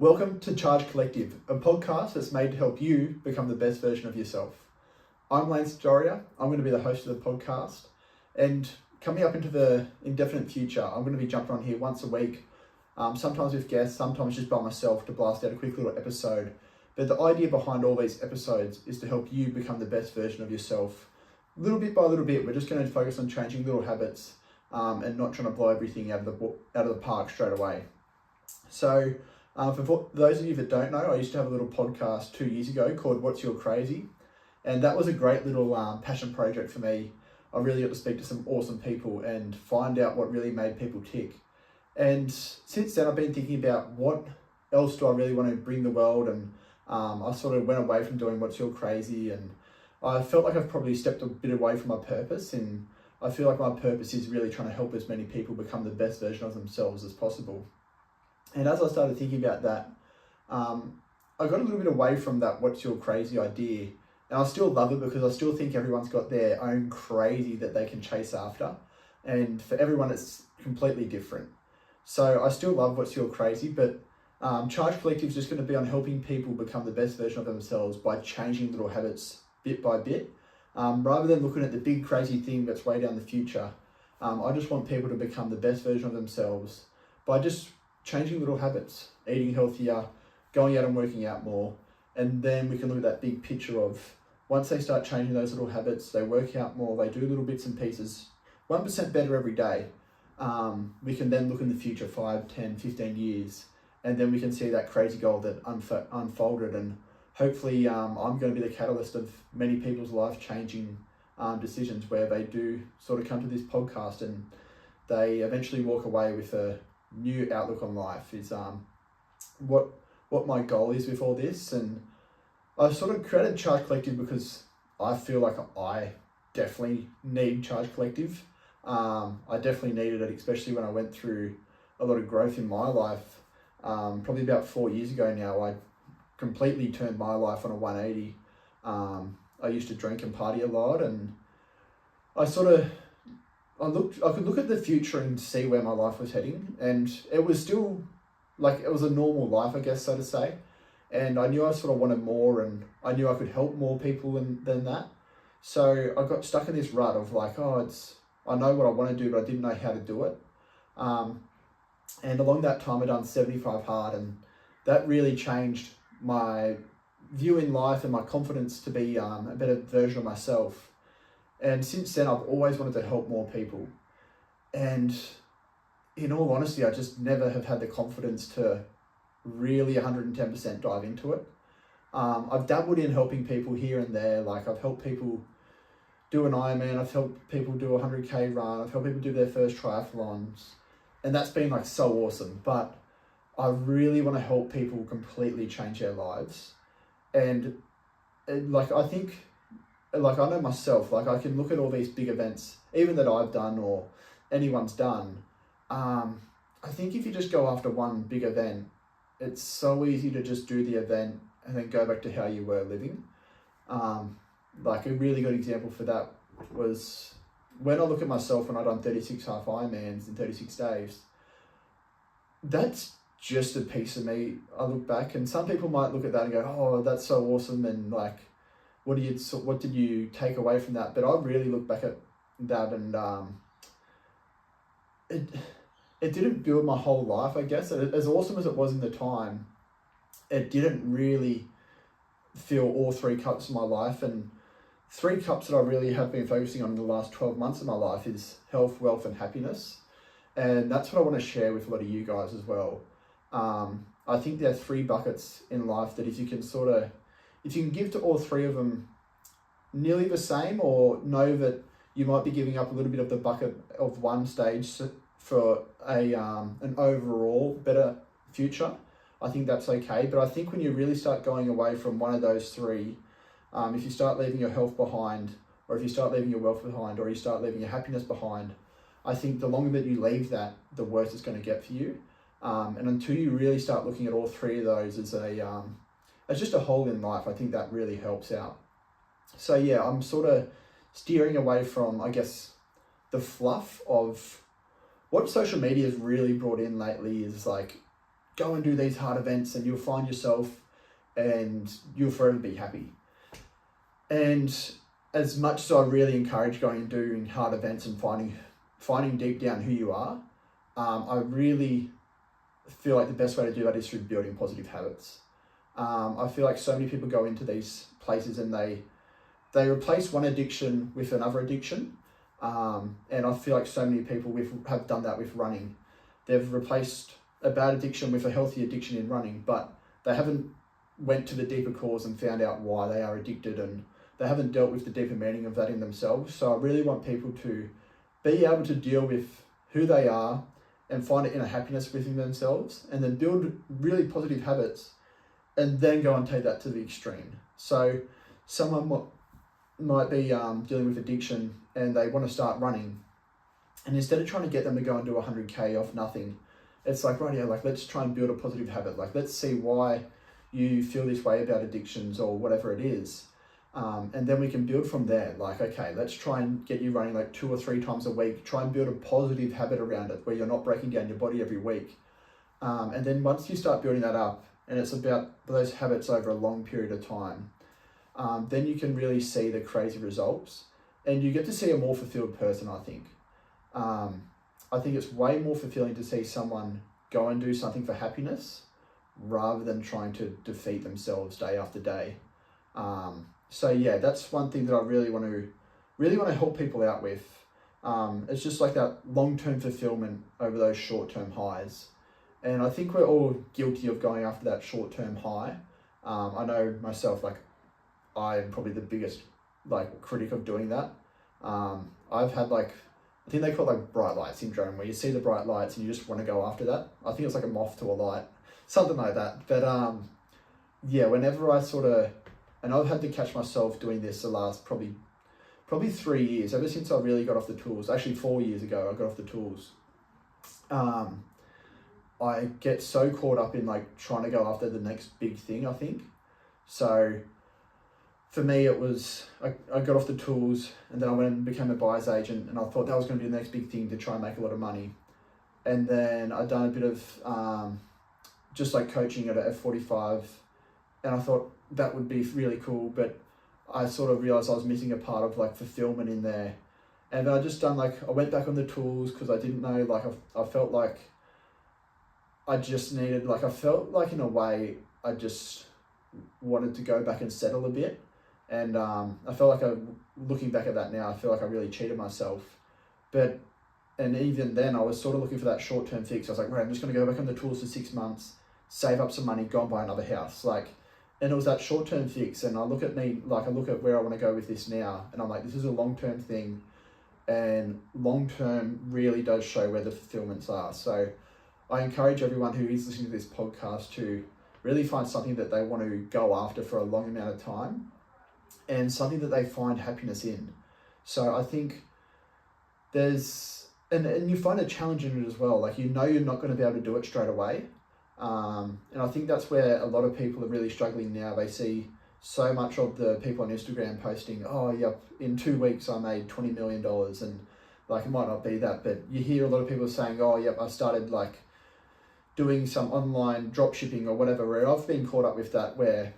Welcome to Charge Collective, a podcast that's made to help you become the best version of yourself. I'm Lance Doria. I'm going to be the host of the podcast, and coming up into the indefinite future, I'm going to be jumping on here once a week, sometimes with guests, sometimes just by myself to blast out a quick little episode. But the idea behind all these episodes is to help you become the best version of yourself. Little bit by little bit, we're just going to focus on changing little habits and not trying to blow everything out of the park straight away. So, for those of you that don't know, I used to have a little podcast 2 years ago called What's Your Crazy? And that was a great little passion project for me. I really got to speak to some awesome people and find out what really made people tick. And since then, I've been thinking about what else do I really want to bring the world, and I sort of went away from doing What's Your Crazy, and I felt like I've probably stepped a bit away from my purpose, and I feel like my purpose is really trying to help as many people become the best version of themselves as possible. And as I started thinking about that, I got a little bit away from that What's Your Crazy idea. And I still love it because I still think everyone's got their own crazy that they can chase after. And for everyone, it's completely different. So I still love What's Your Crazy, but Charge Collective is just going to be on helping people become the best version of themselves by changing little habits bit by bit. Rather than looking at the big crazy thing that's way down the future, I just want people to become the best version of themselves by just changing little habits, eating healthier, going out and working out more. And then we can look at that big picture of once they start changing those little habits, they work out more, they do little bits and pieces, 1% better every day. We can then look in the future, 5, 10, 15 years, and then we can see that crazy goal that unfolded. And hopefully I'm going to be the catalyst of many people's life-changing decisions where they do sort of come to this podcast and they eventually walk away with a new outlook on life is what my goal is with all this. And I've sort of created Charge Collective because I feel like I definitely need Charge Collective. I definitely needed it, especially when I went through a lot of growth in my life. Probably about 4 years ago now, I completely turned my life on a 180. I used to drink and party a lot, and I could look at the future and see where my life was heading, and it was still like, it was a normal life, I guess, so to say. And I knew I sort of wanted more, and I knew I could help more people than that. So I got stuck in this rut of like, I know what I want to do, but I didn't know how to do it. And along that time, I done 75 hard, and that really changed my view in life and my confidence to be a better version of myself. And since then, I've always wanted to help more people. And in all honesty, I just never have had the confidence to really 110% dive into it. I've dabbled in helping people here and there. Like, I've helped people do an Ironman, I've helped people do a 100K run, I've helped people do their first triathlons. And that's been like so awesome. But I really want to help people completely change their lives. And like, I think, like, I know myself, like, I can look at all these big events, even that I've done or anyone's done. I think if you just go after one big event, it's so easy to just do the event and then go back to how you were living. Like, a really good example for that was when I look at myself when I done 36 half Ironmans in 36 days. That's just a piece of me. I look back, and some people might look at that and go, "Oh, that's so awesome," and like, what did you take away from that? But I really look back at that, and it didn't build my whole life, I guess. As awesome as it was in the time, it didn't really fill all 3 cups of my life. And 3 cups that I really have been focusing on in the last 12 months of my life is health, wealth, and happiness. And that's what I want to share with a lot of you guys as well. I think there are 3 buckets in life that if you can give to all 3 of them nearly the same, or know that you might be giving up a little bit of the bucket of one stage for an overall better future, I think that's okay. But I think when you really start going away from one of those 3, if you start leaving your health behind, or if you start leaving your wealth behind, or you start leaving your happiness behind, I think the longer that you leave that, the worse it's going to get for you. And until you really start looking at all 3 of those as just a whole in life, I think that really helps out. So yeah, I'm sort of steering away from, I guess, the fluff of what social media has really brought in lately is like go and do these hard events and you'll find yourself and you'll forever be happy. And as much as I really encourage going and doing hard events and finding deep down who you are, I really feel like the best way to do that is through building positive habits. I feel like so many people go into these places and they replace one addiction with another addiction. And I feel like so many people have done that with running. They've replaced a bad addiction with a healthy addiction in running, but they haven't went to the deeper cause and found out why they are addicted, and they haven't dealt with the deeper meaning of that in themselves. So I really want people to be able to deal with who they are and find an inner happiness within themselves, and then build really positive habits, and then go and take that to the extreme. So someone might be dealing with addiction and they want to start running, and instead of trying to get them to go and do 100k off nothing, it's like, right, yeah, like let's try and build a positive habit. Like, let's see why you feel this way about addictions or whatever it is. And then we can build from there. Like, okay, let's try and get you running like 2 or 3 times a week. Try and build a positive habit around it where you're not breaking down your body every week. And then once you start building that up, and it's about those habits over a long period of time, then you can really see the crazy results, and you get to see a more fulfilled person, I think. I think it's way more fulfilling to see someone go and do something for happiness rather than trying to defeat themselves day after day. So yeah, that's one thing that I really want to help people out with. It's just like that long-term fulfillment over those short-term highs. And I think we're all guilty of going after that short-term high. I know myself, like, I'm probably the biggest like critic of doing that. I've had like, I think they call it like bright light syndrome, where you see the bright lights and you just want to go after that. I think it's like a moth to a light, something like that. But yeah, whenever I and I've had to catch myself doing this the last probably 3 years, ever since I really got off the tools. Actually 4 years ago I got off the tools. I get so caught up in like trying to go after the next big thing, I think. So for me, it was, I got off the tools and then I went and became a buyer's agent, and I thought that was going to be the next big thing to try and make a lot of money. And then I'd done a bit of just like coaching at F45, and I thought that would be really cool, but I sort of realized I was missing a part of like fulfillment in there. And then I went back on the tools because I didn't know, like I felt like I just needed, like I felt like in a way I just wanted to go back and settle a bit. And I felt like looking back at that now, I feel like I really cheated myself. And even then I was sort of looking for that short-term fix. I was like, right, I'm just going to go back on the tools for 6 months, save up some money, go and buy another house. And it was that short-term fix. And I look at where I want to go with this now. And I'm like, this is a long-term thing. And long-term really does show where the fulfillments are. So I encourage everyone who is listening to this podcast to really find something that they want to go after for a long amount of time, and something that they find happiness in. So I think and you find a challenge in it as well. Like, you're not going to be able to do it straight away. And I think that's where a lot of people are really struggling now. They see so much of the people on Instagram posting, oh, yep, in 2 weeks I made $20 million. And like, it might not be that, but you hear a lot of people saying, oh, yep, I started like doing some online drop shipping or whatever, where I've been caught up with that, where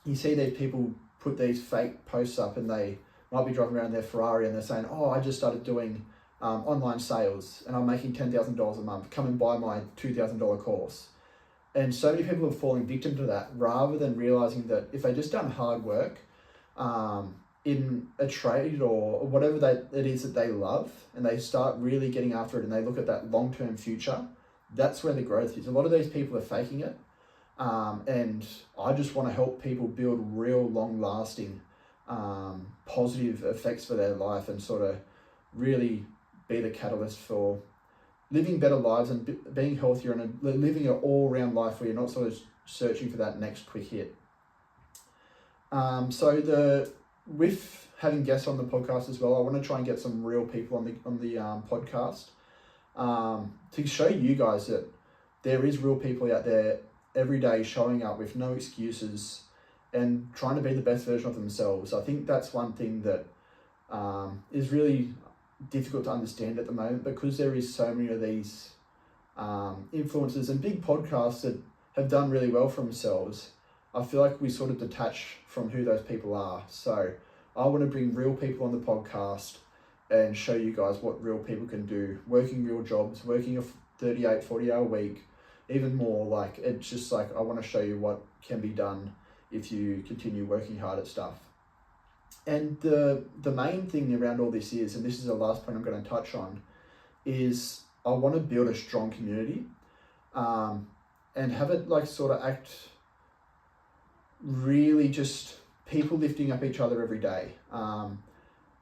you see these people put these fake posts up and they might be driving around their Ferrari and they're saying, oh, I just started doing online sales and I'm making $10,000 a month. Come and buy my $2,000 course. And so many people are falling victim to that, rather than realizing that if they just done hard work in a trade or whatever it is that they love, and they start really getting after it and they look at that long-term future, that's where the growth is. A lot of these people are faking it. And I just want to help people build real long-lasting positive effects for their life, and sort of really be the catalyst for living better lives and being healthier, and living an all-round life where you're not sort of searching for that next quick hit. With having guests on the podcast as well, I want to try and get some real people on the podcast to show you guys that there is real people out there every day showing up with no excuses and trying to be the best version of themselves. I think that's one thing that is really difficult to understand at the moment, because there is so many of these influencers and big podcasts that have done really well for themselves, I feel like we sort of detach from who those people are. So I want to bring real people on the podcast and show you guys what real people can do, working real jobs, working a 38, 40-hour week, even more. Like, it's just like, I want to show you what can be done if you continue working hard at stuff. And the main thing around all this is, and this is the last point I'm going to touch on, is I want to build a strong community, and have it like sort of act really just people lifting up each other every day.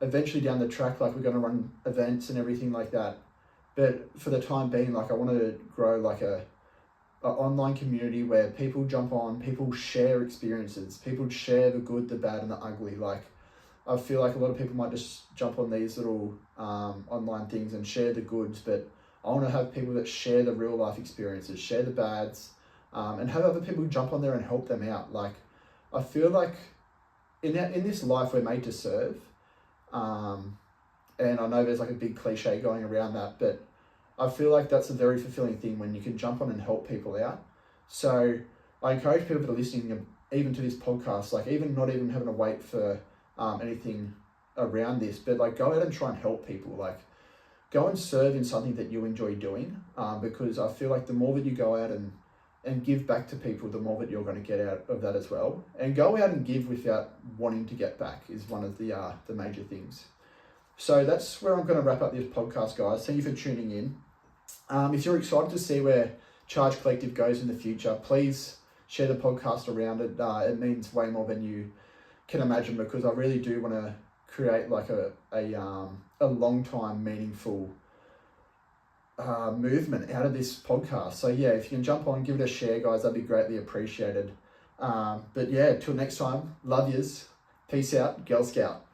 Eventually down the track, like, we're going to run events and everything like that. But for the time being, like, I want to grow like a online community where people jump on, people share experiences, people share the good, the bad, and the ugly. Like, I feel like a lot of people might just jump on these little online things and share the goods, but I want to have people that share the real life experiences, share the bads, and have other people jump on there and help them out. Like, I feel like in this life we're made to serve, and I know there's like a big cliche going around that, but I feel like that's a very fulfilling thing when you can jump on and help people out. So I encourage people that are listening, even to this podcast, like, even not even having to wait for anything around this, but like, go out and try and help people. Like, go and serve in something that you enjoy doing, because I feel like the more that you go out and give back to people, the more that you're going to get out of that as well. And go out and give without wanting to get back is one of the major things. So that's where I'm going to wrap up this podcast, guys. Thank you for tuning in. If you're excited to see where Charge Collective goes in the future, please share the podcast around it. It means way more than you can imagine, because I really do want to create like a long time meaningful movement out of this podcast. So yeah, if you can jump on, give it a share, guys, that'd be greatly appreciated. But yeah, till next time, love yous, peace out, Girl Scout.